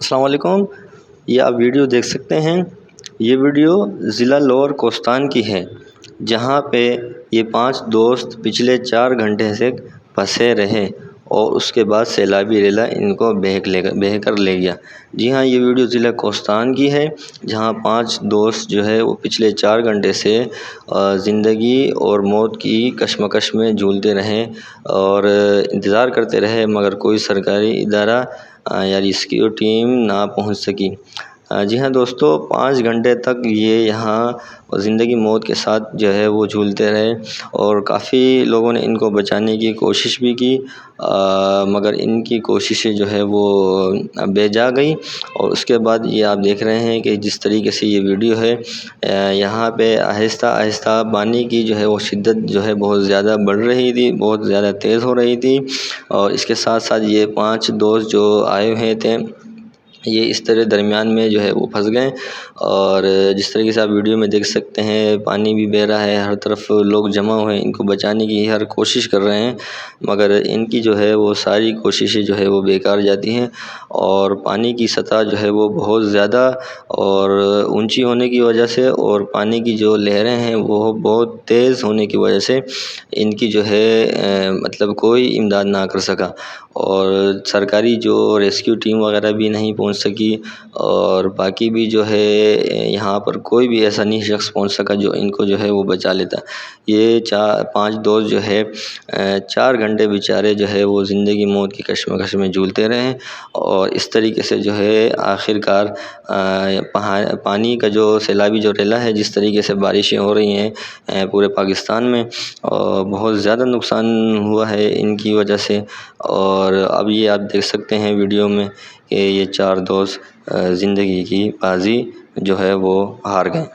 السلام علیکم۔ یہ آپ ویڈیو دیکھ سکتے ہیں۔ یہ ویڈیو ضلع لوور کوستان کی ہے، جہاں پہ یہ 5 دوست پچھلے 4 گھنٹے سے پھنسے رہے اور اس کے بعد سیلابی ریلا ان کو بہہ کر لے گیا۔ جی ہاں، یہ ویڈیو ضلع کوستان کی ہے، جہاں 5 دوست جو ہے وہ پچھلے 4 گھنٹے سے زندگی اور موت کی کشمکش میں جھولتے رہے اور انتظار کرتے رہے، مگر کوئی سرکاری ادارہ یا ریسکیو ٹیم نہ پہنچ سکی۔ جی ہاں دوستو، 5 گھنٹے تک یہ یہاں زندگی موت کے ساتھ جو ہے وہ جھولتے رہے اور کافی لوگوں نے ان کو بچانے کی کوشش بھی کی، مگر ان کی کوششیں جو ہے وہ بے جا گئی۔ اور اس کے بعد یہ آپ دیکھ رہے ہیں کہ جس طریقے سے یہ ویڈیو ہے، یہاں پہ آہستہ آہستہ پانی کی جو ہے وہ شدت جو ہے بہت زیادہ بڑھ رہی تھی، بہت زیادہ تیز ہو رہی تھی، اور اس کے ساتھ ساتھ یہ 5 دوست جو آئے ہوئے تھے، یہ اس طرح درمیان میں جو ہے وہ پھنس گئے۔ اور جس طریقے سے آپ ویڈیو میں دیکھ سکتے ہیں، پانی بھی بہہ رہا ہے، ہر طرف لوگ جمع ہوئے ان کو بچانے کی ہر کوشش کر رہے ہیں، مگر ان کی جو ہے وہ ساری کوششیں جو ہے وہ بیکار جاتی ہیں، اور پانی کی سطح جو ہے وہ بہت زیادہ اور اونچی ہونے کی وجہ سے، اور پانی کی جو لہریں ہیں وہ بہت تیز ہونے کی وجہ سے ان کی جو ہے مطلب کوئی امداد نہ کر سکا، اور سرکاری جو ریسکیو ٹیم وغیرہ بھی نہیں پہنچ سکی، اور باقی بھی جو ہے یہاں پر کوئی بھی ایسا نہیں شخص پہنچ سکا جو ان کو جو ہے وہ بچا لیتا۔ یہ 5 دوست جو ہے 4 گھنٹے بیچارے جو ہے وہ زندگی موت کی کشمکش میں جھولتے رہے، اور اس طریقے سے جو ہے آخرکار پانی کا جو سیلابی جو ریلا ہے، جس طریقے سے بارشیں ہو رہی ہیں پورے پاکستان میں، اور بہت زیادہ نقصان ہوا ہے ان کی وجہ سے۔ اور اب یہ آپ دیکھ سکتے ہیں ویڈیو میں کہ یہ 4 دوست زندگی کی بازی جو ہے وہ ہار گئے۔